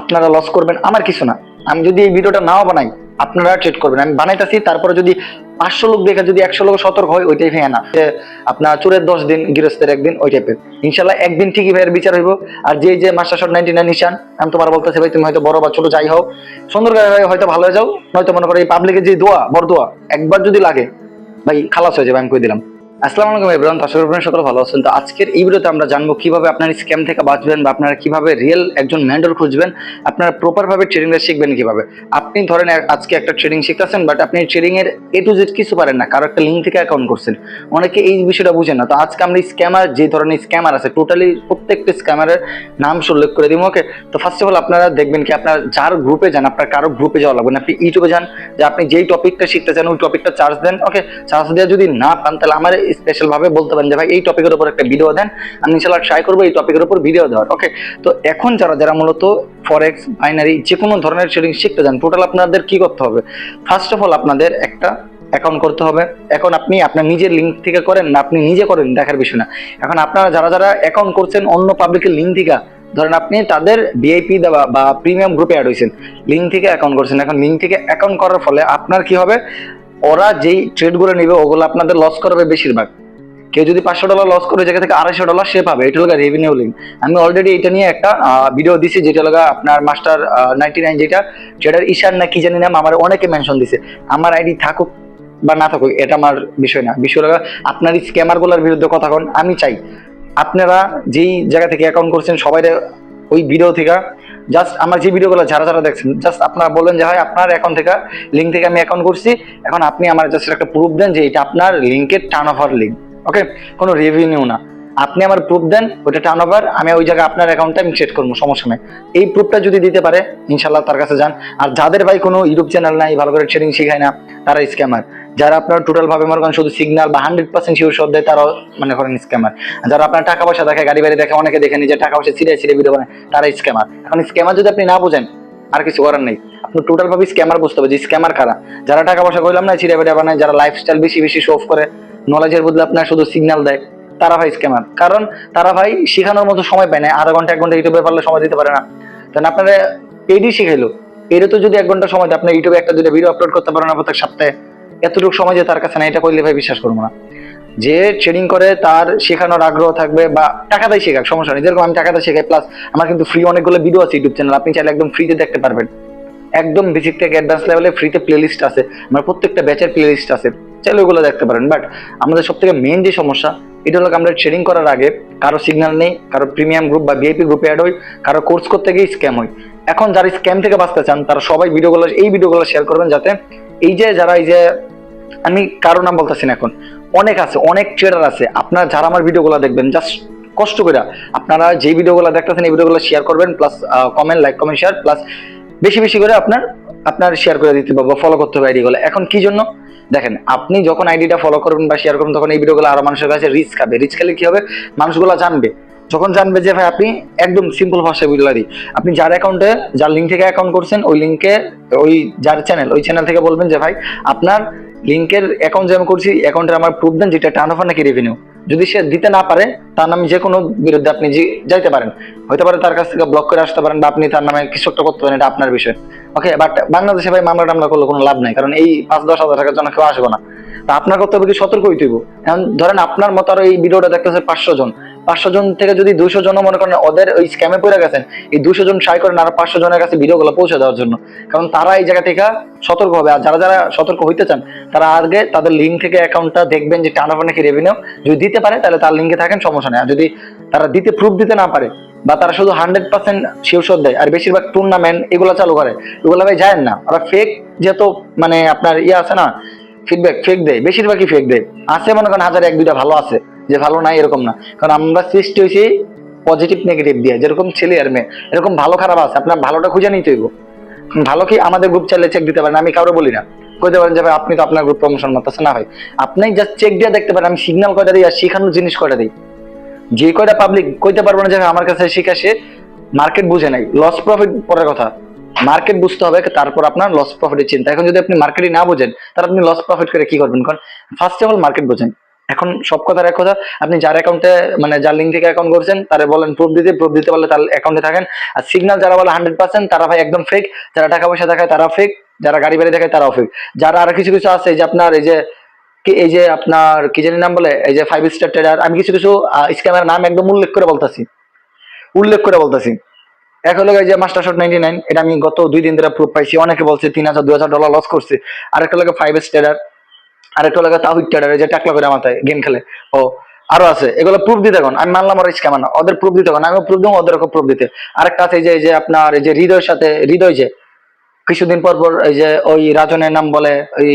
আপনারা লস করবেন, আমার কিছু না। আমি যদি এই ভিডিওটা নাও বানাই, আপনারা ট্রেড করবেন। আমি বানাইতেছি, তারপরে যদি 500 লোক দেখে যদি 100 লোক সতর্ক হয়, ওইটাই ভেঙে না যে আপনার চোরের 10 দিন গৃহস্থের একদিন, ওই টাইপের। ইনশাল্লাহ একদিন ঠিকই ভাইয়ের বিচার হইব। আর যে মাস্টার শট 99 নিশান, আমি তোমার বলতেছি ভাই, তুমি হয়তো বড় বা ছোট যাই হও, সুন্দর করে হয়তো ভালো হয়ে যাও, নয়তো মনে করো এই পাবলিকের যে দোয়া, বড় দোয়া একবার যদি লাগে ভাই খালাস হয়ে যাবে, আমি কই দিলাম। আসসালামু আলাইকুম এভরিওয়ান, আশা করি আপনারা সকলে ভালো আছেন। তো আজকের এই ভিডিওতে আমরা জানবো কিভাবে আপনার স্ক্যাম থেকে বাঁচবেন, বা আপনারা কিভাবে রিয়েল একজন মেন্টর খুঁজবেন, আপনারা প্রপার ভাবে ট্রেডিংটা শিখবেন কিভাবে। আপনি ধরেন আজকে একটা ট্রেডিং শিখতেছেন, বাট আপনি ট্রেডিং এর A to Z কিছু পারেন না, কারো একটা লিঙ্ক থেকে অ্যাকাউন্ট করছেন, অনেকে এই বিষয়টা বুঝেন না। তো আজকে আমরা স্ক্যামার, যে ধরনের স্ক্যামার আছে, টোটালি প্রত্যেকটা স্ক্যামারের নাম উল্লেখ করে দিব। ওকে, তো ফার্স্ট অফ অল আপনারা দেখবেন কি, আপনার যার গ্রুপে যান, আপনার কারো গ্রুপে যাওয়া লাগবে না। আপনি ইউটিউবে যান, যে আপনি যেই টপিকটা শিখতে চান ওই টপিকটা চার্জ দেন। ওকে, চার্জ দেওয়া যদি না পান, তাহলে আমার স্পেশাল ভাবে বলতে পারেন যে ভাই এই টপিকের উপর একটা ভিডিও দেন, আমি ইনশাআল্লাহ ট্রাই করবো এই টপিকের উপর ভিডিও দেওয়ার। ওকে, তো এখন যারা মূলত ফরেক্স, বাইনারি, যে কোনো ধরনের ট্রেডিং শিখতে চান, টোটাল আপনাদের কি করতে হবে? ফার্স্ট অফ অল আপনাদের একটা অ্যাকাউন্ট করতে হবে। এখন আপনি আপনার নিজের লিঙ্ক থেকে করেন না আপনি নিজে করেন, দেখার বিষয় না। এখন আপনারা যারা অ্যাকাউন্ট করছেন অন্য পাবলিকের লিঙ্ক থেকে, ধরেন আপনি তাদের ভিআইপি দেওয়া বা প্রিমিয়াম গ্রুপে অ্যাড হয়েছেন, লিঙ্ক থেকে অ্যাকাউন্ট করছেন। এখন লিঙ্ক থেকে অ্যাকাউন্ট করার ফলে আপনার কি হবে, ওরা যেই ট্রেডগুলো নেবে ওগুলো আপনাদের লস করবে বেশিরভাগ। কেউ যদি $500 লস করে, জায়গা থেকে $250 সে পাবে। এটা হলো রেভিনিউ লিঙ্ক। আমি অলরেডি এটা নিয়ে একটা ভিডিও দিছি, যেটা হলো আপনার মাস্টার 99, যেটার ঈশান না কি জানি নাম, আমার অনেকে মেনশন দিছে। আমার আইডি থাকুক বা না থাকুক এটা আমার বিষয় না, বিষয় হলো আপনার স্ক্যামার গুলোর বিরুদ্ধে কথা কন। আমি চাই আপনারা যেই জায়গা থেকে অ্যাকাউন্ট করছেন সবাই ওই ভিডিও থেকে, জাস্ট আমার যে ভিডিওগুলো যারা দেখছেন, জাস্ট আপনারা বলেন যে হয় আপনার অ্যাকাউন্ট থেকে, লিঙ্ক থেকে আমি অ্যাকাউন্ট করছি। এখন আপনি আমার জাস্ট একটা প্রুফ দেন যে এটা আপনার লিঙ্কের টার্ন ওভার লিঙ্ক। ওকে, কোনো রেভিনিউ না, আপনি আমার প্রুফ দেন ওটা টার্ন ওভার, আমি ওই জায়গায় আপনার অ্যাকাউন্টে আমি সেট করবো, সমস্যা নেই। এই প্রুফটা যদি দিতে পারে ইনশাল্লাহ তার কাছে যান। আর যাদের ভাই কোনো ইউটিউব চ্যানেল নাই, ভালো করে ট্রেডিং শিখায় না, তারা স্ক্যামার। যারা আপনার টোটাল ভাবে মনে করেন শুধু সিগন্যাল বা 100% শিওর শট দেয়, তারাও মনে করেন স্ক্যামার। যারা আপনার টাকা পয়সা দেখে, গাড়ি বাড়ি দেখে, অনেকে দেখে নিজের টাকা পয়সা ছিঁড়ে ভিডিও বানায়, তারা স্ক্যামার। এখন স্ক্যামার যদি আপনি না বোঝেন, আর কিছু করার নেই। আপনি টোটাল ভাবে স্ক্যামার বুঝতে হবে যে স্ক্যামার কারা। যারা টাকা পয়সা কইলাম না, ছিঁড়ে ভিডিও বানায়, যারা লাইফস্টাইল বেশি শো অফ করে, নলেজের বদলে আপনার শুধু সিগন্যাল দেয়, তারা ভাই স্ক্যামার। কারণ তারা ভাই শিখানোর মতো সময় পায় না, আধা ঘন্টা 1 ঘন্টা ইউটিউবে পারলে সময় দিতে পারে না। তাহলে আপনারা পেডই শিখাইলো, পেডে তো যদি 1 ঘন্টা সময় দেয়, আপনার ইউটিউবে একটা দুটো ভিডিও আপলোড করতে পারেন না প্রত্যেক সপ্তাহে, এতটুকু সময় যে তার কাছে না, এটা করলে ভাই বিশ্বাস করবো না। যে ট্রেডিং করে তার শেখানোর আগ্রহ থাকবে, বা টাকাতেই শেখাক, সমস্যা নেই। যেরকম আমি টাকাতে শেখাই, প্লাস আমার কিন্তু ফ্রি অনেকগুলো ভিডিও আছে ইউটিউব চ্যানেল, আপনি চাইলে একদম ফ্রিতে দেখতে পারবেন। একদম বেসিক থেকে অ্যাডভান্স লেভেলে ফ্রিতে প্লেলিস্ট আছে, আমার প্রত্যেকটা ব্যাচের প্লেলিস্ট আছে, চাইলে ওগুলো দেখতে পারেন। বাট আমাদের সব থেকে মেইন যে সমস্যা, এটা হলো আমরা ট্রেডিং করার আগে কারো সিগন্যাল নেই, কারো প্রিমিয়াম গ্রুপ বা ভিআইপি গ্রুপে অ্যাড হই, কারো কোর্স করতে গিয়ে স্ক্যাম হয়। এখন যারা স্ক্যাম থেকে বাঁচতে চান, তারা সবাই এই ভিডিওগুলো শেয়ার করবেন, যাতে এই যে আমি কারো নাম বলতেছি না, এখন অনেক আছে, অনেক ট্রেডার আছে। আপনারা যারা আমার ভিডিওগুলো দেখবেন, জাস্ট কষ্ট করে আপনারা যে ভিডিওগুলো দেখতেছেন এই ভিডিওগুলো শেয়ার করবেন, plus comment, like, comment, share, plus বেশি করে আপনার শেয়ার করে দিতে পারবো, ফলো করতে হবে আইডিগুলো। এখন কি জন্য দেখেন, আপনি যখন আইডিটা ফলো করবেন বা শেয়ার করবেন, তখন এই ভিডিওগুলো আরো মানুষের কাছে রিচ খাবে। রিচ খেলে কি হবে, মানুষগুলো জানবে। যখন জানবে যে ভাই, আপনি একদম সিম্পল ভাষায় বুঝলা দিই, আপনি যার অ্যাকাউন্টে, যার লিঙ্ক থেকে অ্যাকাউন্ট করছেন, ওই লিঙ্কে, ওই যার চ্যানেল, ওই চ্যানেল থেকে বলবেন যে ভাই আপনার লিঙ্কের অ্যাকাউন্ট যে আমি করছি, অ্যাকাউন্টের আমার প্রুফ দেন, যেটা টার্ন ওভার নাকি রেভিনিউ। যদি সে দিতে না পারে, তার নামে যে কোনো বিরুদ্ধে আপনি যাইতে পারেন, হতে পারে তার কাছ থেকে ব্লক করে আসতে পারেন, বা আপনি তার নামে কিছু একটা করতে পারেন, এটা আপনার বিষয়। ওকে, বাট বাংলাদেশে ভাই মামলা টামলা করলে কোনো লাভ নাই, কারণ এই 5-10 হাজার টাকার জন্য কেউ আসবে না। তা আপনার করতে হবে কি, সতর্ক হইতে হইব। এখন ধরেন আপনার মতো আরো এই ভিডিওটা দেখতেছে 500 জন, 500 জন থেকে যদি 200 জন মনে করেন ওদের ওই স্ক্যামে পড়ে গেছেন, এই 200 জন ট্রাই করেন আর 500 জনের কাছে ভিডিওগুলো পৌঁছে দেওয়ার জন্য, কারণ তারা এই জায়গা থেকে সতর্ক হবে। আর যারা সতর্ক হইতে চান, তারা আগে তাদের লিঙ্ক থেকে অ্যাকাউন্টটা দেখবেন যে টার্ন ওভার নাকি রেভিনিউ। যদি দিতে পারে তাহলে তার লিঙ্কে থাকেন, সমস্যা নেই। আর যদি তারা প্রুফ দিতে না পারে, বা তারা শুধু 100% শিওর দেয়, আর বেশিরভাগ টুর্নামেন্ট এগুলো চালু করে, এগুলো ভাই যায় না, ওরা ফেক, যেহেতু মানে আপনার আছে না, ফিডব্যাক ফেক দেয়, বেশিরভাগই ফেক দেয়। আছে মনে করেন 1,000-1-2টা ভালো আছে, যে ভালো নাই এরকম না, কারণ আমরা সৃষ্টি হয়েছি পজিটিভ নেগেটিভ দিয়ে। যেরকম ছেলে আর মেয়ে, এরকম ভালো খারাপ আছে, আপনার ভালোটা খুঁজে নিতে হইব। ভালো কি আমাদের গ্রুপ চাইলে চেক দিতে পারেন, আমি কারো বলি না, কইতে পারেন যে ভাই আপনি তো আপনার গ্রুপ প্রমোশন মারতেছে না, ভাই আপনি জাস্ট চেক দিয়ে দেখতে পারেন আমি সিগন্যাল কয়টা দিই আর শেখানোর জিনিস কয়টা দিই। যে কয়টা পাবলিক কইতে পারবো না যে আমার কাছে শিখা, সে মার্কেট বুঝে নাই। লস প্রফিট পরের কথা, মার্কেট বুঝতে হবে, তারপর আপনার লস প্রফিটের চিন্তা। এখন যদি আপনি মার্কেটই না বোঝেন, তাহলে আপনি লস প্রফিট করে কি করবেন? কারণ ফার্স্ট অফ অল মার্কেট বোঝেন, এখন সব কথার এক কথা, আপনি যার অ্যাকাউন্টে মানে যার লিঙ্ক থেকে অ্যাকাউন্ট করছেন তারা বলেন প্রুফ দিতে পারলে তার অ্যাকাউন্টে থাকেন। আর সিগন্যাল যারা বলে 100% তারা ভাই একদম ফেক। যারা টাকা পয়সা দেখায় তারা ফেক, যারা গাড়ি বাড়ি দেখায় তারাও ফেক। যারা আর কিছু কিছু আছে, এই যে আপনার এই যে আপনার কি জানি নাম বলে, এই যে 5 স্টার ট্রেডার, আমি কিছু কিছু স্ক্যামের নাম একদম উল্লেখ করে বলতাছি। এক হলো এই যে মাস্টার শট 99, এটা আমি গত 2 দিন ধরে প্রুফ পাইছি। অনেকে বলছে 3000 $2000 লস করছে। আরেকটা লাগে 5 স্টার, আরেকটা লাগে তাহিদ ট্রেডার, যে টাকলা করে মাথায় গেম খেলে। ও আরো আছে, এগুলো প্রুফ দিতে কোন আমি মানলাম ওরা স্ক্যামার না, ওদের প্রুফ দিতে কোন আমিও প্রুফ দেবো, ওদেরকে প্রুফ দিতে। আরেকটা আছে এই যে আপনার এই যে হৃদয়ের সাথে হৃদয়, যে কিছুদিন পর পর এই যে ওই রাজনের নাম বলে, ওই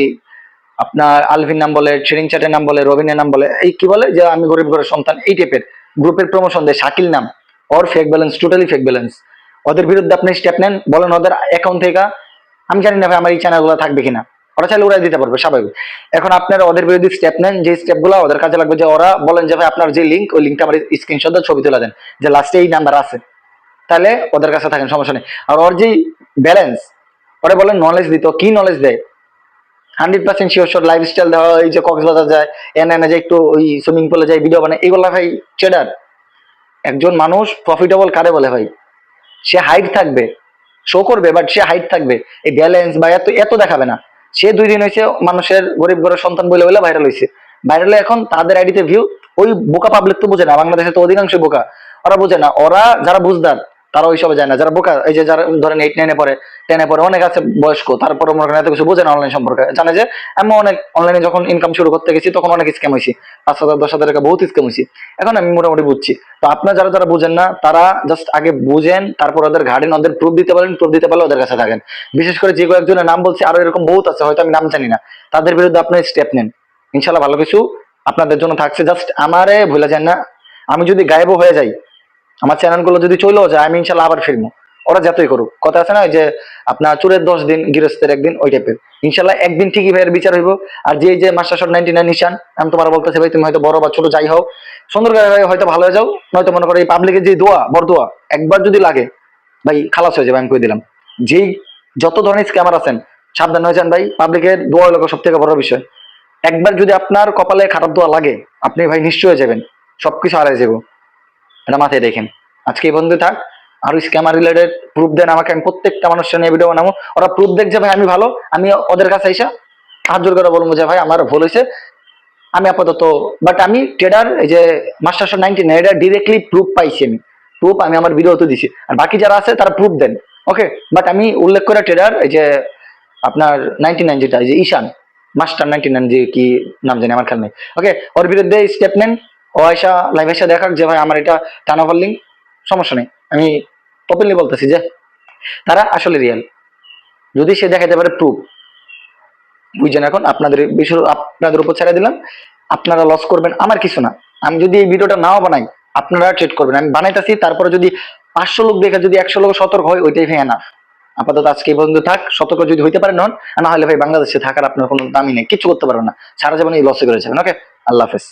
আপনার আলভিন নাম বলে, ট্রেনিং চ্যাটের নাম বলে, রবিনের নাম বলে, এই কি বলে যে আমি গরিব ঘরের সন্তান, এই টাইপের গ্রুপের প্রমোশন দেয় শাকিল নাম। ওর fake balance, totally fake balance. ওদের বিরুদ্ধে আপনি স্টেপ নেন, বলেন ওদের অ্যাকাউন্ট থেকে। আমি জানি না ভাই আমার এই চ্যানেলগুলো থাকবে কিনা, ওরা চাইলে উড়াই দিতে পারবে স্বাভাবিক। এখন আপনারা ওদের বিরুদ্ধে স্টেপ নেন, যে স্টেপগুলো ওদের কাজে লাগবে। যে ওরা বলেন যে ভাই আপনার যে লিঙ্ক, ওই লিঙ্কটা আমার স্ক্রিনশট দিয়ে ছবি তুলে দেন, যে লাস্টে এই নাম্বার আছে, তাহলে ওদের কাছে থাকেন, সমস্যা নেই। আর ওর যে ব্যালেন্স, ওরা বলেন নলেজ দিত, কি নলেজ দেয়? 100% শিওর লাইফস্টাইল দেওয়া, এই যে কক্সবাজার যায়, এনে যে একটু ওই সুইমিং পুলে যায় ভিডিও বানায়, এগুলা ভাই ট্রেডার। একজন মানুষ প্রফিটেবল কারে বলে ভাই? সে হাইট থাকবে, শো করবে, বাট সে হাইট থাকবে, এই ব্যালেন্স বা এত এত দেখাবে না। সে 2 দিন হয়েছে মানুষের গরিব ঘরের সন্তান বলে বলে ভাইরাল হয়েছে। ভাইরালে এখন তাদের আইডিতে ভিউ। ওই বোকা পাবলিক তো বোঝে না, বাংলাদেশে তো অধিকাংশ বোকা, ওরা বোঝে না। ওরা যারা বুঝদার তারা ওইসবে যায় না। যারা বোকা, এই যে যারা ধরেন 8 9-এ পড়ে, 10-এ পড়ে, অনেক আছে বয়স্ক, তারপরে মনে করেন এত কিছু বোঝে না অনলাইন সম্পর্কে। জানে যে আমি অনেক অনলাইনে যখন ইনকাম শুরু করতে গেছি তখন অনেক স্ক্যাম হয়েছি, 5,000 10,000 টাকা বহুত স্ক্যাম হয়েছি। এখন আমি মোটামুটি বুঝছি। তো আপনার যারা যারা বুঝেন না তারা জাস্ট আগে বুঝেন, তারপর ওদের গার্ডেন, ওদের প্রুফ দিতে পারেন, প্রুফ দিতে পারলে ওদের কাছে থাকেন। বিশেষ করে যে কয়েকজনের নাম বলছি, আরো এরকম বহুত আছে, হয়তো আমি নাম জানি না, তাদের বিরুদ্ধে আপনি স্টেপ নেন। ইনশাল্লাহ ভালো কিছু আপনাদের জন্য থাকছে। জাস্ট আমারে ভুলে যান না, আমি যদি গায়েবও হয়ে যাই, আমার চ্যানেলগুলো যদি চলেও যায়, আমি ইনশাল্লাহ আবার ফিরবো। ওরা যতই করুক, কথা আছে না ওই যে আপনার চোরের 10 দিন গৃহস্থের একদিন, ওই টাইপের। ইনশাল্লাহ একদিন ঠিকই ভাইয়ের বিচার হইব। আর যে মাস্টার শট 99 নিশান, আমি তোমার বলতেছি ভাই, তুমি হয়তো বড় বা ছোট যাই হও, সুন্দর করে হয়তো ভালো হয়ে যাও, নয়তো মনে করো এই পাবলিকের যে দোয়া, বড় দোয়া একবার যদি লাগে ভাই, খালাস হয়ে যাবে, আমি কই দিলাম। যেই যত ধরনের স্ক্যামার আছেন সাবধান হয়ে যান ভাই, পাবলিকের দোয়া হলো সব থেকে বড় বিষয়। একবার যদি আপনার কপালে খারাপ দোয়া লাগে, আপনি ভাই নিশ্চয় হয়ে যাবেন, সবকিছু হারিয়ে যাবো, এটা মাথায় দেখেন। আজকে এই বন্ধু থাক, আর স্ক্যামার রিলেটেড প্রুফ দেন আমাকে, আমি প্রত্যেকটা মানুষের নিয়ে ভিডিও বানাবো। ওরা প্রুফ দেখছে ভাই আমি ভালো, আমি ওদের কাছে এসে হাত জোর করে বলবো যে ভাই আমার ভুল হয়েছে, আমি আপাতত। বাট আমি ট্রেডার, এই যে মাস্টার শট 99 এটা ডিরেক্টলি প্রুফ পাইছি, আমি প্রুফ আমি আমার ভিডিওতে দিছি। আর বাকি যারা আছে তারা প্রুফ দেন, ওকে। বাট আমি উল্লেখ করে ট্রেডার, এই যে আপনার 99 যেটা, এই যে ঈশান মাস্টার 99, যে কি নাম জানি আমার খেয়াল নেই, ওকে। ওর বিরুদ্ধে স্টেপ নেন। ও আয়সা লাইভ এসে দেখাক যে ভাই আমার এটা টার্ন ওভার লিঙ্ক, সমস্যা নেই। আমি ওপেনলি বলতেছি যে তারা আসলে রিয়েল, যদি সে দেখাতে পারে প্রুফ, বুঝছেন? এখন আপনাদের বিষয় আপনাদের উপর ছেড়ে দিলাম, আপনারা লস করবেন, আমার কিছু না। আমি যদি এই ভিডিওটা নাও বানাই, আপনারা ট্রেড করবেন, আমি বানাইতেছি। তারপরে যদি 500 লোক দেখে যদি 100 লোক সতর্ক হয়, ওইটাই ভেঙে না। আপাতত আজকে এই পর্যন্ত থাক, সতর্ক যদি হইতে পারেন হন, না হলে ভাই বাংলাদেশে থাকার আপনার কোনো দামই নেই, কিছু করতে পারবেন না, সারা জীবন এই লসে করে যাবেন, ওকে। আল্লাহ হাফেজ।